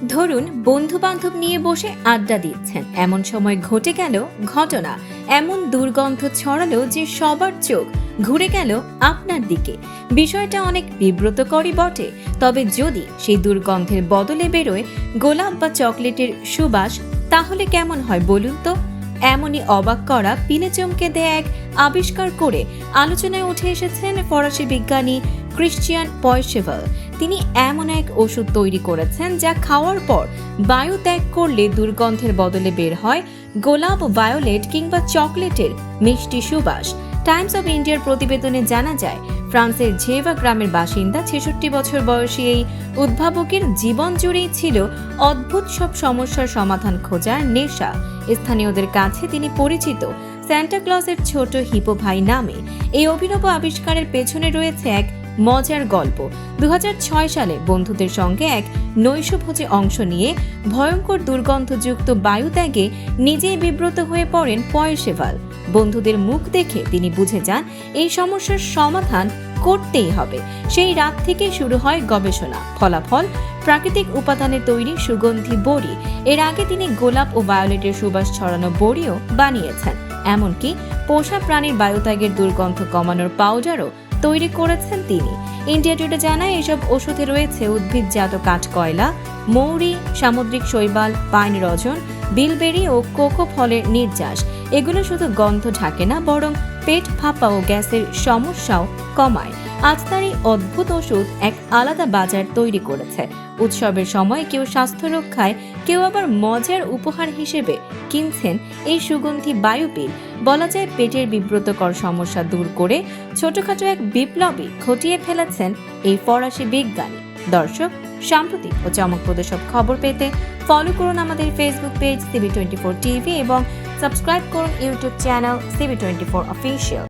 ধরুন বন্ধু বান্ধব নিয়ে বসে আড্ডা দিচ্ছেন, এমন সময় ঘটে গেল ঘটনা, এমন দুর্গন্ধ ছড়ালো যে সবার চোখ ঘুরে গেল আপনার দিকে। বিষয়টা অনেক বিব্রতকরই বটে, তবে যদি সেই দুর্গন্ধের বদলে বেরোয় গোলাপ বা চকলেটের সুবাস, তাহলে কেমন হয় বলুন তো। এমনই অবাক করা, পিলে চমকে দেয়া এক আবিষ্কার করে আলোচনায় উঠে এসেছেন ফরাসি বিজ্ঞানী ক্রিশ্চিয়ান পয়সেভাল। তিনি এমন এক ওষুধ তৈরি করেছেন যা খাওয়ার পর বায়ু ত্যাগ করলে দুর্গন্ধের বদলে বের হয় গোলাপ, ভায়োলেট কিংবা চকলেটের মিষ্টি সুবাস। টাইমস অব ইন্ডিয়ার প্রতিবেদনে জানা যায়, ফ্রান্সের ঝেভা গ্রামের বাসিন্দা ৬৬ বছর বয়সী এই উদ্ভাবকের জীবন জুড়েই ছিল অদ্ভুত সব সমস্যার সমাধান খোঁজার নেশা। স্থানীয়দের কাছে তিনি পরিচিত সান্টা ক্লজের ছোট হিপো ভাই নামে। এই অভিনব আবিষ্কারের পেছনে রয়েছে এক মজার গল্প। ২০০৬ সালে বন্ধুদের সঙ্গে এক নৈশভোজে অংশ নিয়ে ভয়ঙ্কর দুর্গন্ধযুক্ত বায়ু ত্যাগে নিজেই বিব্রত হয়ে পড়েন পয়সেভাল। বন্ধুদের মুখ দেখে তিনি বুঝে যান এই সমস্যার সমাধান করতেই হবে। সেই রাত থেকে শুরু হয় গবেষণা। ফলাফল, প্রাকৃতিক উপাদানে তৈরি সুগন্ধি বড়ি। এর আগে তিনি গোলাপ ও ভায়োলেটের সুবাস ছড়ানো বড়িও বানিয়েছেন। এমনকি পোষা প্রাণীর বায়ুত্যাগের দুর্গন্ধ কমানোর পাউডারও তৈরি করেছেন তিনি। ইন্ডিয়া টুডে জানায়, এসব ওষুধে রয়েছে উদ্ভিদজাত কাঠকয়লা, মৌরি, সামুদ্রিক শৈবাল, পাইন রজন, বিলবেরি ও কোকো ফলের নির্যাস। এগুলো শুধু গন্ধ ঢাকে না, বরং পেট ফাঁপা ও গ্যাসের সমস্যাও কমায়। আজ তার এই অদ্ভুত ওষুধ এক আলাদা বাজার তৈরি করেছে। উৎসবের সময় কেউ স্বাস্থ্য রক্ষায়, কেউ আবার মজার উপহার হিসেবে কিনছেন এই সুগন্ধি বায়ুপিল। বলা যায়, পেটের বিব্রতকর সমস্যা দূর করে ছোটখাটো এক বিপ্লবী ঘটিয়ে ফেলেছেন এই ফরাসি বিজ্ঞানী। দর্শক, সাম্প্রতিক ও চমকপ্রদ সব খবর পেতে ফলো করুন আমাদের ফেসবুক পেজ CB24 টিভি এবং সাবস্ক্রাইব করুন ইউটিউব চ্যানেল CB24 অফিসিয়াল।